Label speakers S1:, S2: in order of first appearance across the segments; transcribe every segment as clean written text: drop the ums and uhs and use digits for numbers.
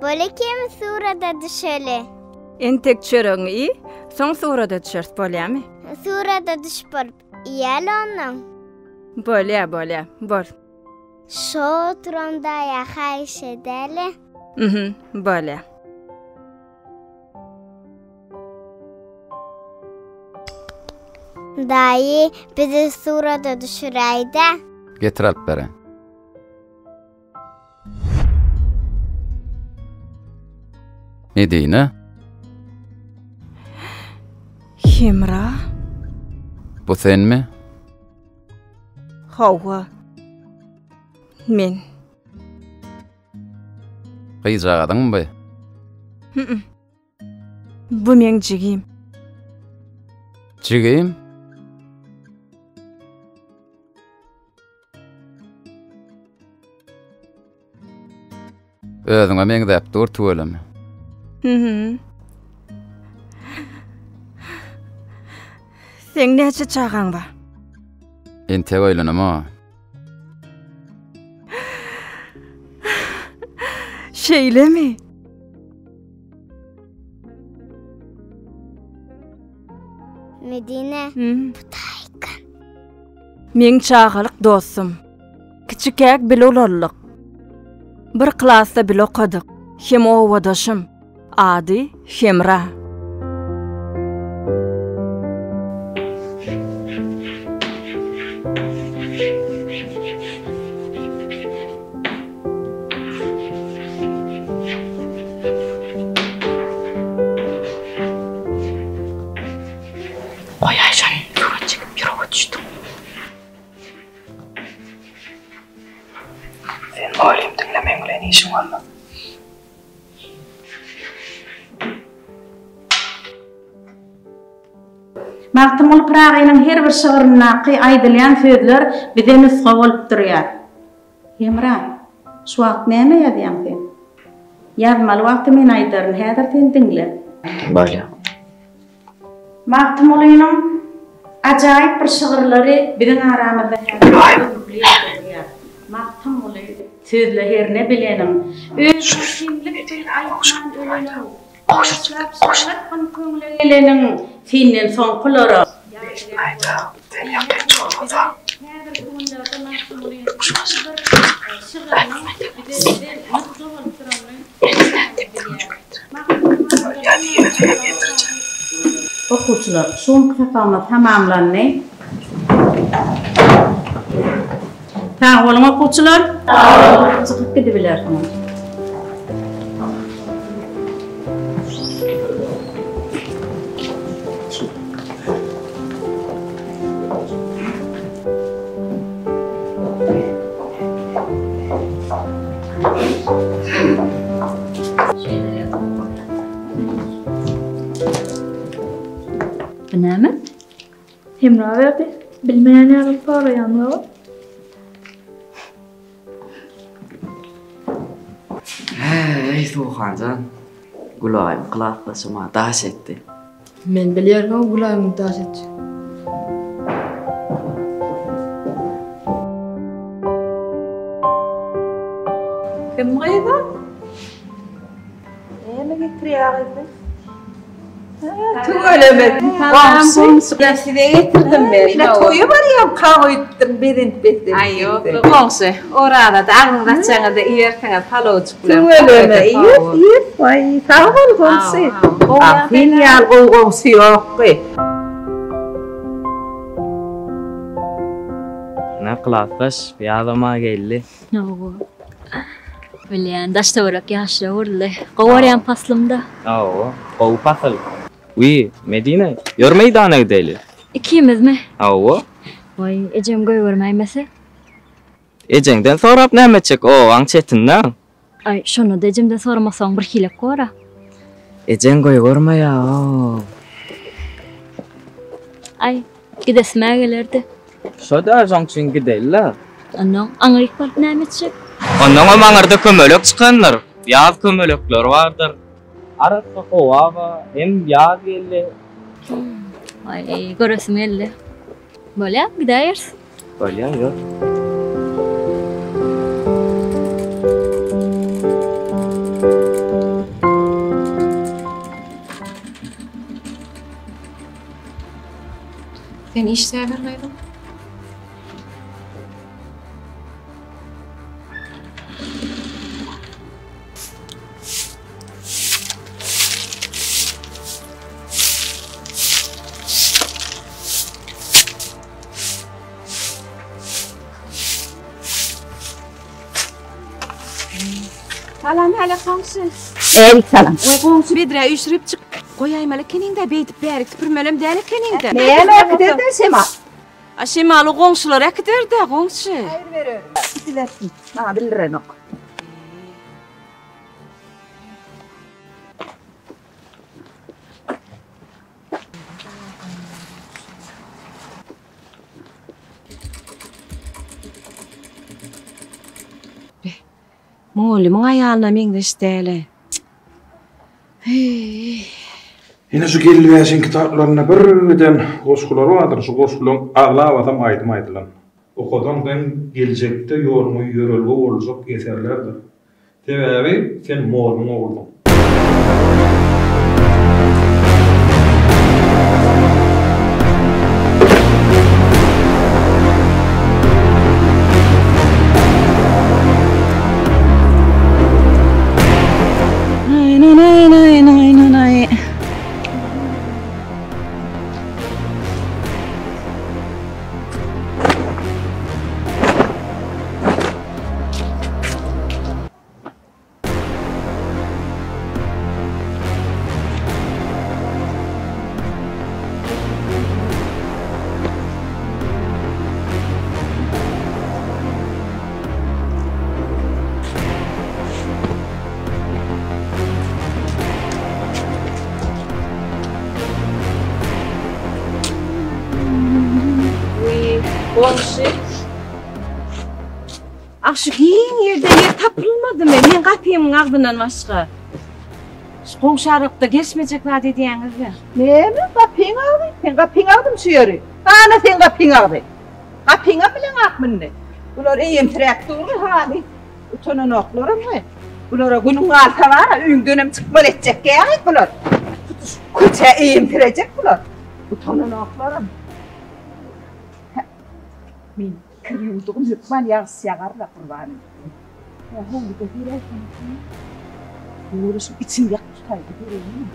S1: Böyle kim surada düşeli?
S2: Entek çörüň iyi, soň surada düşers bolýarmy?
S1: Surada düşüp borup, iyel onun.
S2: Bolýar, bol.
S1: Şo turanda ýahaýyş edeli.
S2: Bolýar.
S1: Daýy, bizi surada düşüräýdi.
S3: Getir alyp bere. Medine,
S2: Himra,
S3: bu senmi?
S2: Hawa. Men.
S3: Gyýjagadyňmy?
S2: Bu men jigim.
S3: Jigim? Özüňe meňdäp dur tuwelemy.
S2: Sen näçe çağaň bar?
S3: Ente oýlanama.
S2: Şeýlemi?
S1: Medine, bu taýkan.
S2: Men çağalyk dostum. Kiçikek bile olarlyk. Bir klasda bile okadyk. Hem owadaşym. Ady Hemra.
S4: Ay Ayşen, yola çıkıp yola düştüm. Sen halim dinlemeyin ulan işin var mı?
S5: Magtymyl Pragynyň her bir şygyrynaky aýdylýan sözler bize nusga bolup durýar. Hemra, şu wagt näme ýazýan sen? Ýazmaly wagty men aýdaryn häzir sen dinle.
S4: Bolýar.
S5: Magtymylynyň ajaýyp bir şygyrlary biziň aramyzda häzir. Magtymyly sözle herne bilenim. Öz kimlik bir aýtman ölenim. Eleniň senden soňkulary. Okuçylar, şoň kitapyny tamamlandy. Sağ olun okuçylar. Çıkyp gidebilirsiniz.
S6: Näme?
S7: Hemra verdi. Bilmeýän ýaly soraýanlar.
S4: Ey Tuğhancan, Gulaýym kylaplaşyma daş etdi.
S7: Men bilýärmi Gulaýym daş etdi. Kim gaýda? Näme getirýärdi? Tügelemek. Gamsın sülesine getirdim ben. Ne toyu var ya kağıttım bedent bedent.
S6: Ayo, gongse. Orada da ağzına çağa da ýerteňe paloçuk bilen.
S7: Tügeleme. Ýer, vay, sağ ol gongse. Afin ýal gongse ýokdy.
S8: Ne kılaklaş, bir adama geldi.
S6: Owo. Bilýän daşda borak ýaşra urly. Gowaryan paslymda.
S8: Oo, o pasal. Uy, Medine, yormaydana gidelim.
S6: İkimizmi?
S8: Oo.
S6: Vay, ejem görmäýmese.
S8: Ejengden sorap näme çek o ançetinden.
S6: Ay, şonu da ejemden sormasaň bir hilek gora.
S8: Ejen görmäýär o.
S6: Ay, gidesime gelerdi.
S8: Şoda joňçyn gideller.
S6: Anam, aňryk bolup näme çek?
S8: Ondan maňarda kömelek çykanlar. Ýaz kömelekler bardyr. Arasy gowa hem ýaz geldi.
S6: Ay, göresim geldi. Bolýar, gidäýärs.
S8: Bolýar, ýok.
S7: Sen iş sever miydin?
S9: Salam aleyküm.
S7: Ey salam.
S9: Oy qo'ngsi bedra uyushtirib chiq. Qo'yayman keningda betib berik tupurmalam dali keningda.
S7: Neyme giderdi Sema?
S9: Aşemalı qo'ngshilar akiderda qo'ngsi.
S7: Hayır verir. Dilersin. Ha bilirim ok.
S9: Mo'limin ayağına mengde işteli.
S10: Yine şu gelivesen kitaplarına birden goşkular vardır. Şu goşkulun ağlavatam aydylan. Okudan ben gelecekte yormu yörelge olacak eserlerdir. Tebebi sen moğolun oldun.
S7: Qo'ngsi. Aşı giyin yerde yer tapılmadı mı? Men kapıyımın ardından başka. Şu qo'ngşarıqda geçmeyecekler dediğiniz mi?
S5: Nemi kapıyın ağrı? Sen kapıyın ağrım suyarı. Ana sen kapıyın ağrı. Kapıyın bilen akmınne. Bunlar iyim traktörü hali. Utanın oklarım mı? Bunlara günün alta var, ün dönem çıkmal edecek gerek bunlar. Kuça iyim tirecek bunlar. Utanın oklarım. Men kırıldığım yıkman yarısı yagarla kurbanım. Ya holi de bir ay konuşayım. Uğraşım içim yak tutaydı göreyim.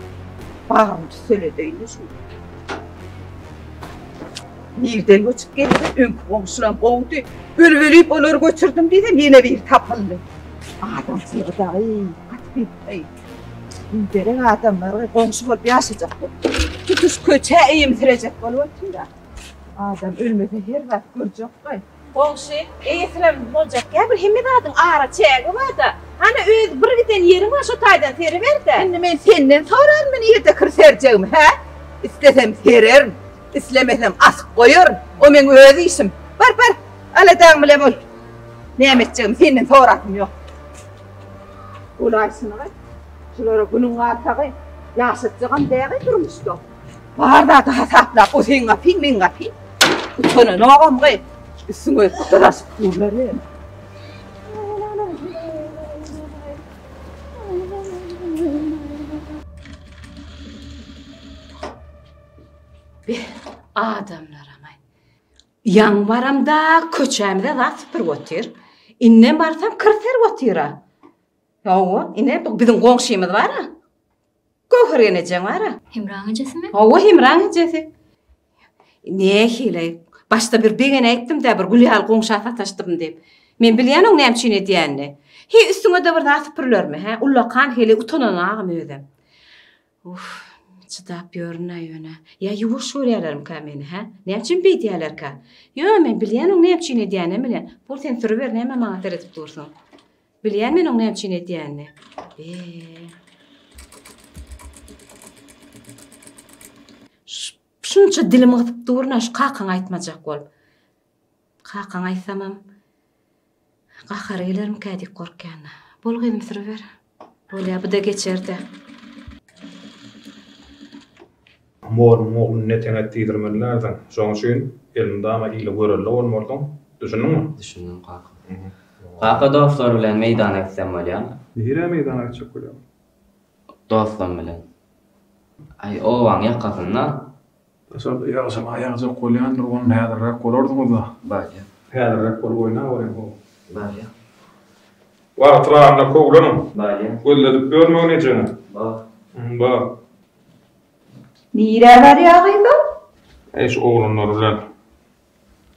S5: Bağırım söyledeydi şu. Nereden göçüp geldi? Ön komşulan kovdu. Bölüp onları götürdüm dedim yine bir tapıldı. Adam sığda iyi. Hadi bir İnderek adamlar komşu olup yaşayacak. Tutuş köçe eğimtirecek olup oturuyor. Adam ölmedi her vakit görecek koy. Komşu eğitirim olacak ya bir hemmet adın ağra çeği var da. Hani bir giden yerin var şu taydan teri ver de. Şimdi ben senden sorar mı niyete kır sereceğim ha? İstesem sererim. İstemesem asıp koyuyorum. O men öz işim. Var. Aladağım bile bol. Nimetciğim senden soratım yok. Ulaysın ağay. Şulara günün artağı yaşatacağım değerli durmuştu. Var da daha sapla o sen kapın ben kapın. Utanın ağam koy. Üstüne tutarasıp durları. Bir adamlar amay. Yan varam da köçemde lat bir otur. İnne barsam kırter otura. Yahu, inne bizim komşumuz var ha. Gofur yeneceğim var ha.
S6: Himran hocası mı?
S7: Yahu Himran hocası. Ne hile? Başta bir begene ettim de bir gülhal komşata taştım deyip. Men bilýän ne hemçine diýänni. He üstüňe de bir zat pürlermi ha? Ullakan hele utanan ağam ödem. Uf, çydap ýörüne ýöne. Ya ýuwuş şöýlerlerim ka meni ha? Näçin beýdýärler ka? Ýö men bilýän ne hemçine diýänni bilen. Bu sen sürüber näme maňa teretip dursun. Bilýän men ne hemçine diýänni. Şunça dilim atıp durna şu kakan aytmajak bolup. Kakan aytsamam. Qahar eylerim kädik korkýan. Bolgynym sürüber. Bolýa bu da geçerdi.
S10: Moğolun ne tenet diýdirmenlerden. Şoň üçin elinde ama ile görelli bolmardym. Düşündiňmi?
S8: Düşündüm kaka. Kaka dostlar bilen meydana gitsem bolýar.
S10: Bire meydana gitjek bolýar.
S8: Dostlar bilen. Ay o waň ýakasynda
S10: Tasarda yağsam ayağınıza koyan nurgun häzirrak bolardynız da.
S4: Balya.
S10: Häzirrak bol oyna var bu.
S4: Balya.
S10: Wa trağına koglanım.
S4: Balya.
S10: Golledip görmegin ejene.
S4: Bak.
S10: Bak.
S5: Nire var yağıydı?
S10: Şu oğlanlar bilen.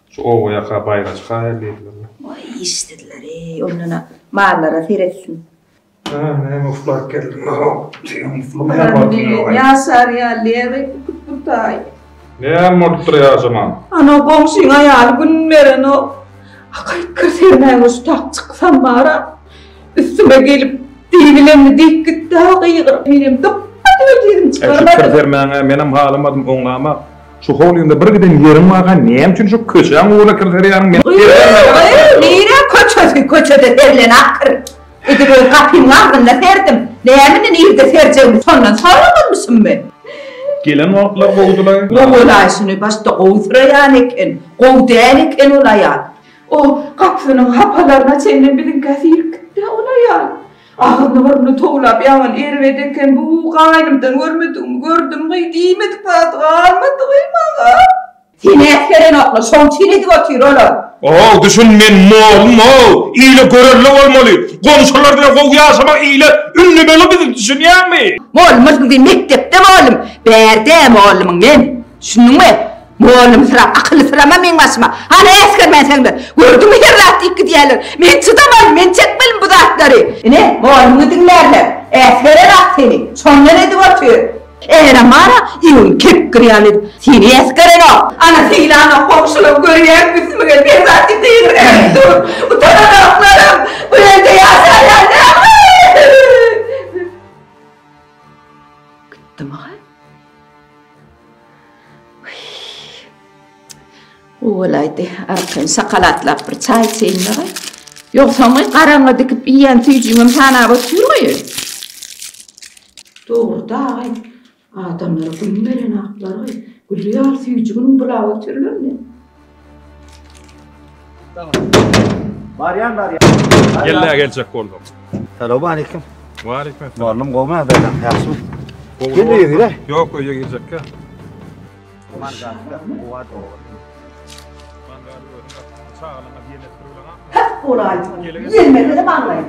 S10: Şu oğuya bayraç hayaliydiler.
S5: Vay istediler onlara mallara seyretsin.
S10: Ne muflak geldi. Muflak yapar.
S5: Ya sarıya lere kutbutay.
S10: Ne muttur ya zaman?
S5: Ana komşun ayağını günmeren o. Akayt kırtırmaya ustak çıksam bana. Üstüme gelip divilerini dik gitti. Akıyıqırıp benim tıppadı ödedim çıkarmadım.
S10: Şu kırtırmaya benim halamadım onlama. Şu holunda bir giden yerim var. Neyem için şu köşen uğra kırtıryanın ben.
S5: Neyine köçöde derlen akır. Ödürü kapıyım ağrında serdim. Neyeminin iyide sereceğim sonra mısın ben?
S10: Gelen vakitler kovdular.
S5: Kovulaysını başta kovdurayan eken, kovdayan eken olayan. O kapının hapalarına senin bilin gazir gitti olayan. Ağırını toğlap yağın ervedeken bu kaynımdan gördüm gıydimedik batı almadı gıymağa. Seni eskeren okla son çiğnedik otur oğlum.
S10: Oh düşün men moğlum o. İyle görerli olmalı. Konuşurlar diye kov yasama ile ünlü böyle bizim düşünüyen mi?
S5: Moğlumuz gibi mektepte moğlum. Berde moğlumun men. Şunun mu? Moğlum sıram, akıllı sırama men başıma. Hani esker ben sende. Gördüm mü yerlattı iki diyeler. Men çıdamadım, men çekmelim bu dağıtları. Ne? Moğlumu dinlerler. Eskeren at seni. Sonra ne de otur? Mara, yun kep kırıyalı. Seni eskeren o. Anasıyla ana komşuluğu görüyen kısmı gel. Bir zaten değil. Dur. Utanan oklarım. Bu evde yaşar ya. Gittim ha? O olaydı. Arkan sakalatlap bir çay içeyinler. Yoksa mı karanlığa dikip yiyen tüycüğüm sana bakıyor. Doğru da adamlara gülmeren akları, gülüyor tüycüğünün bulağı türlüğünü.
S11: Var ya.
S10: Gelle gelecek oldum.
S11: Selamun aleyküm.
S10: Wa aleyküm.
S11: Varlım kovma da yaxşı mı? Geliyor yine.
S10: Yok öyle gelecek ya.
S5: Hep olaydı. Gelmedi de bağlayın.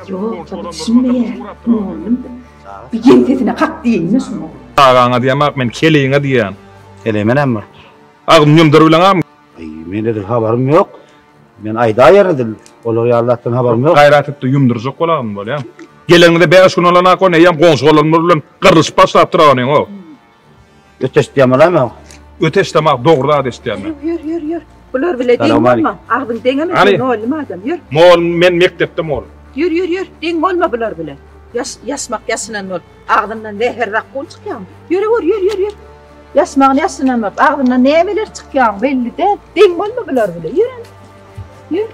S5: Yok, tabi düşünmeye. Ne oğlum? Bir gentesine kalk diyeyim ne şunu?
S10: Ağana diyemek men keleğine diyen.
S11: Keleğime mi?
S10: Ağım yumdur ulan ağam.
S11: Ay, mende de haberim yok. Ben ayda yerdim. Oluyor Allah'tan haberim yok.
S10: Gayret etti yumduracak olalım böyle ya. Gelende 5 gün olana konu yam komşu olanlarla kırış başlap duranın o.
S11: Öteş diyemem mi?
S10: Öteş demek doğru da isteyemem.
S5: Yür. Bunlar bile değil olma. Ağzın dengemesin ne oğlum adam yür.
S10: Mol men mektepte mol.
S5: Yür. Deng olma bunlar bile. Yasmak yasınan ol. Ağzından ne herrak kol çıkıyor. Yür. Yasmağın yasınan ol. Ağzından ne emeler çıkıyor belli de. Deng olma bunlar bile. Yür.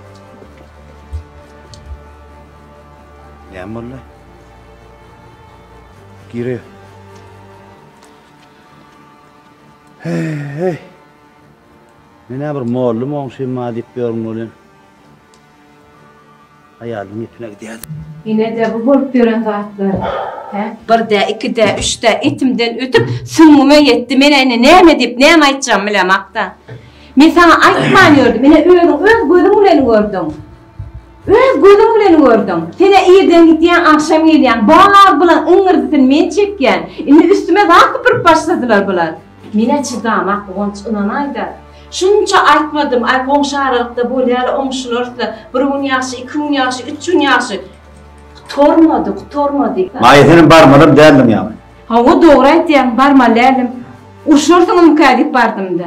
S11: Ne molla? Giriyor. Hey. Ne bir mollum on şey madip yorum olan. Hayalim yetine gidiyor.
S7: Yine de bu bolup gören zatlar. Bir de, iki de, üç de etimden ötüp sümüme yetti. Mene neyme deyip neyme aytacağım bilemakta. Men sana aytmanıyordum. Mene öz gözüm ulen gördüm. Sene iyiden gittiyen, akşam gittiyen, bağır bulan ıngırdıtın men çekken. Üstüme daha kıpırıp başladılar bular. Mene çıdamak onç ınanaydı. Şunca aytmadım, ay komşu aralıkta böyle omşun ortada. Bir gün yaşı, 2 gün yaşı, 3 gün yaşı. Tormadık.
S11: Mayetinin barmadım derdim yani.
S7: Ha o doğru aytdiyan barma lälim. Uşurtun mukadip bardım da.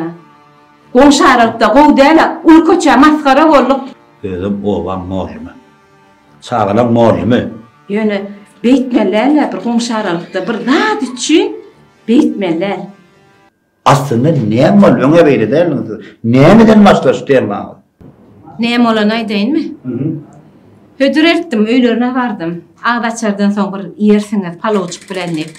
S7: Komşu aralıkta kovdayla ul köçe maskara bolduk.
S11: Dedim oğlan mollum. Sağlam mollum.
S7: Yani beytmelerle bir komşu aralıkta bir rahat için beytmeler.
S11: Aslında neyem var? Öne beyli değil mi? Neyemeden başlaşı değil mi?
S7: Neyem olanay değil mi? Hödür ettim, öylerine vardım. Ağdaçardan sonra yersiniz, palovçuk bilenlik.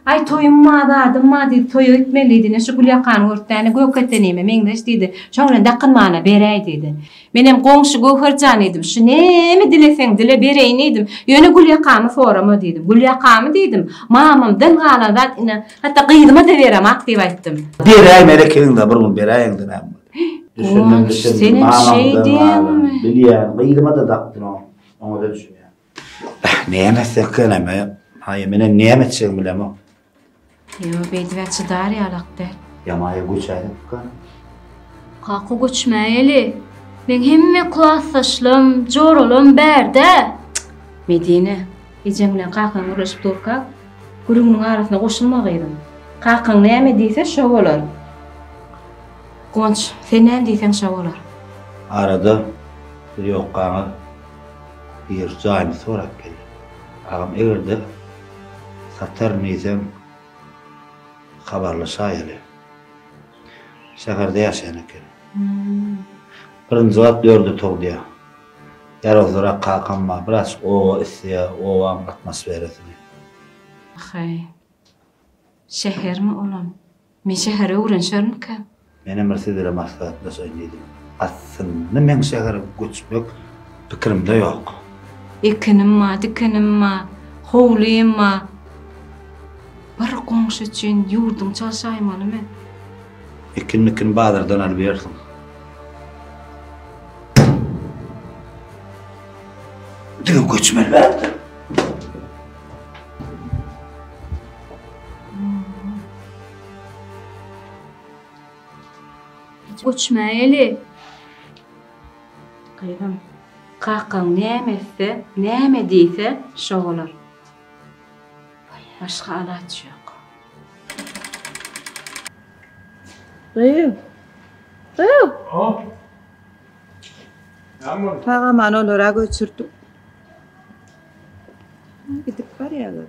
S7: Ay toyunma da adımma dedi, toyu etmeliydi. Şu Gülyakan örtlerini göketleneyme, mengdeş dedi. Şoňra dakynmana beräý dedi. Menem goňşy Gökherjan edim. Şu näme dilesen dile bereýin edim. Ýöne Gülyakamy sorama dedim. Gülyakamy dedim. Mamamdan galandan ina hatta gyýdyma da beremak diýip aýtdym.
S11: Beräý merekeň da bir gün beräýin de.
S7: Senin şey diýem.
S11: Bilýän, gyýdyma da daqdyn o. Oňa da düşünýär. Näme sekleneme? Haýy menen näme etseň bilem o.
S7: Yo beýdibäçi dar ýalakdy.
S11: Ýamaýa göçäýip kan.
S6: Kakı göçmäýeli. Men hemme klasaşlym, joralym berde.
S7: Medine, ejem bilen kakyň uğraşyp durkak, gürüňniň arasyna goşulmak edin. Kakyň näme diýse şo bolar. Gonç, sen näme diýsen şo bolar.
S11: Arada bir ýokgaňy bir jaýmy sorap geldi. Agam egerde satar niýsem habarlaşaýaly. Şäherde ýaşaýan eken. Birinji zat dördü togdya. Yarozlara kakanma, biraz o isya, o atmosferasini.
S7: Hay. Şeher mi olam? Men şehere öwrenşermiken?
S11: Menem Mercedes'e maslahatda söýledim. Aslında men şehere göçmek pikirimde ýok.
S7: Ekinim ma, dikinim ma, howlym ma. Bir goňşy üçin ýurdum çalşaýmaly men.
S11: Ekinnikin bazardan alyp berdim. Diňe göçmeli berdi.
S6: Göçmäýeli.
S7: Gaýram. Kakyň näme etse, näme diýse şo bolar. Başga alaç ýok.
S9: Paga manolara göçürdük. Gidip barýarlar.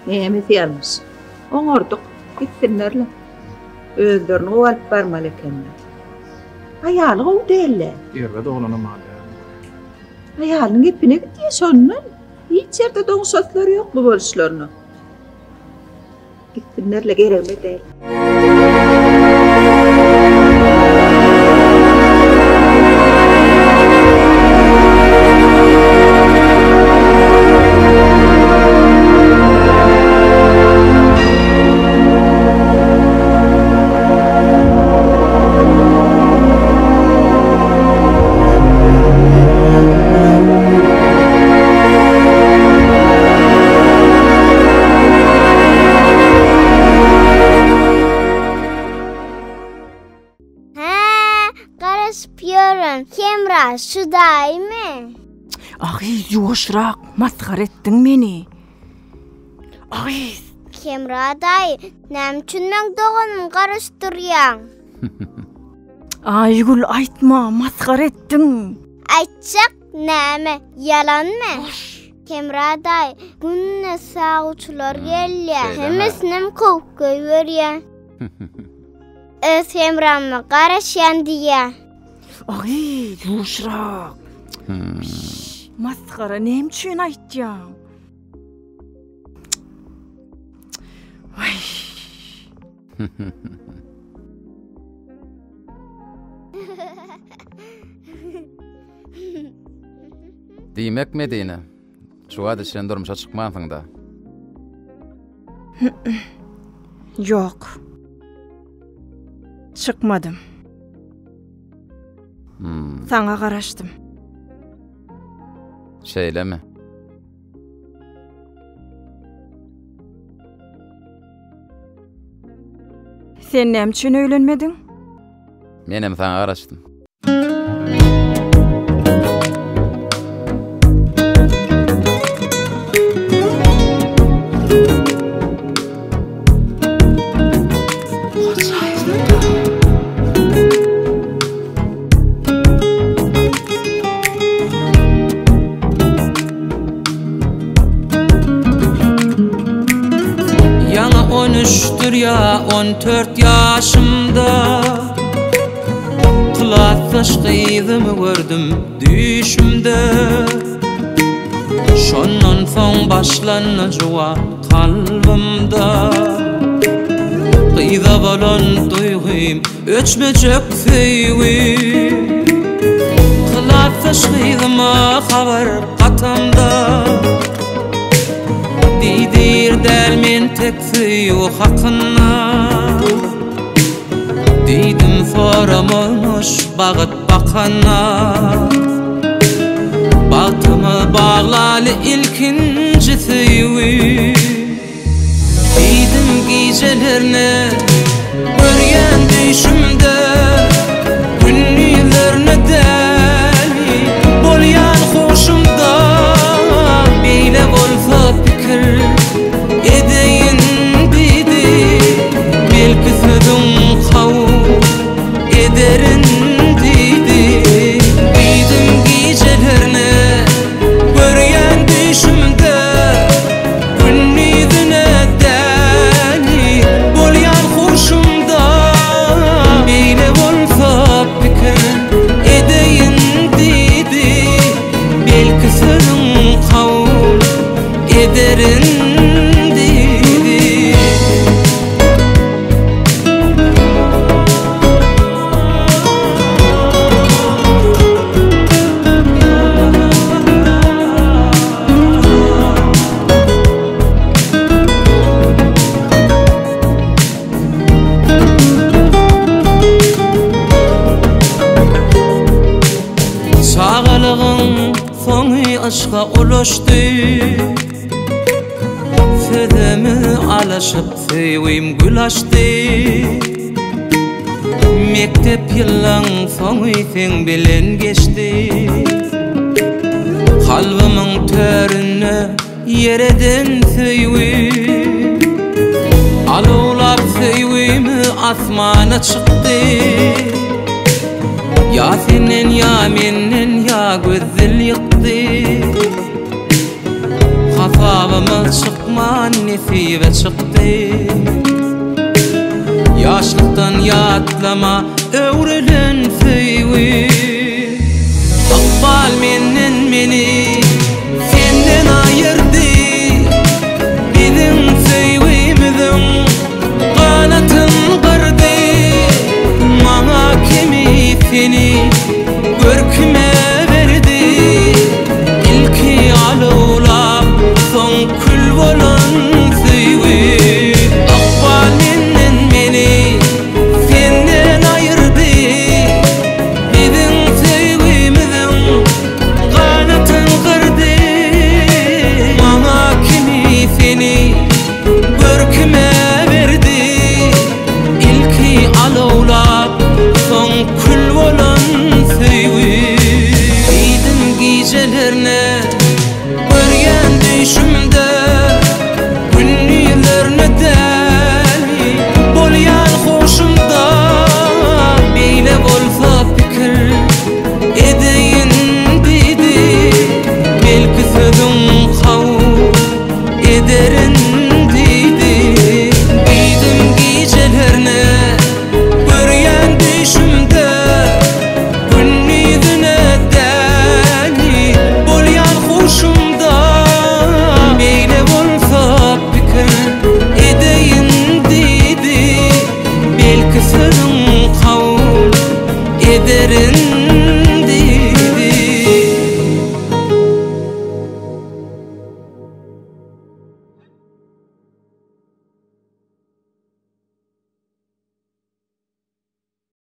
S9: Neyemiz yanlış. Oňordyk, gitsinlerle. Özlerini owalyp barmaly ekenler. Aýaly gowy däller.
S10: Ýerde dolanamaly.
S9: Aýalyň epine gitýär şondan. Hiç ýerde doňşatlary ýok bu boluşlaryny. Gitsinlerle gerekli däl.
S1: Kemra, şudaýmy?
S2: Agiz ýoşrak, maskar etdiň meni. Agiz.
S1: Kemra daý, näme üçin men doganym garaşdyrýaň?
S2: Aýgül aýtma, maskar etdiň.
S1: Aýtjak näme, ýalanmy? Kemra daý, günne sagçylar gelýär. Hemesinem köpke berýär. Öz Kemramy garaşýan diýär.
S2: Agiz ýoşrak. Maskara näme üçin aýtýaň? Ay.
S3: Diýmek Medine. Şu wagt sen durmuşa çykmansyň da.
S2: Yok. Çıkmadım. Sana garaşdym.
S3: Şeýlemi?
S2: Sen näme üçin öýlenmediň?
S3: Menem sana garaşdym.
S12: Yana 13'tür ya 14 yaşımda Kılatlaşqydymy gördüm düşümde Şondan soň başlanajua kalbimda Qyda bolan duýgym öçmejek feýwi Kılatlaşqydyma habar qatamda Didir del men tek feýwi hakyna Didim foramoş bagyt bakana Bagtymy baglaly ilkinji feýwi Didim gijelerine görýän düşümde Günnilerine däli bolýan hoşumda Beýle bolsa pikir edeýin bidi Belki sözüm kavul ederin didi Didim gijelerine görýän düşümde Günnilerine däli bolýan hoşumda Beýle bolsa pikir edeýin didi Belki sözüm kavul ederin didi Sağalygyň soňy aşka ulaşdy Sözümi alaşyp feýwim gül açdy Mektep ýyllaň soňy sen bilen geçdi Kalbimiň törüne yereden feýwi Alawlap feýwimi asmana çykdy Ya senin ya menden ya gözül yıktı Hafabımı çıkman nesibe çıktı Yaşlıktan yatlama öwrelen feýwi Akbal menden meni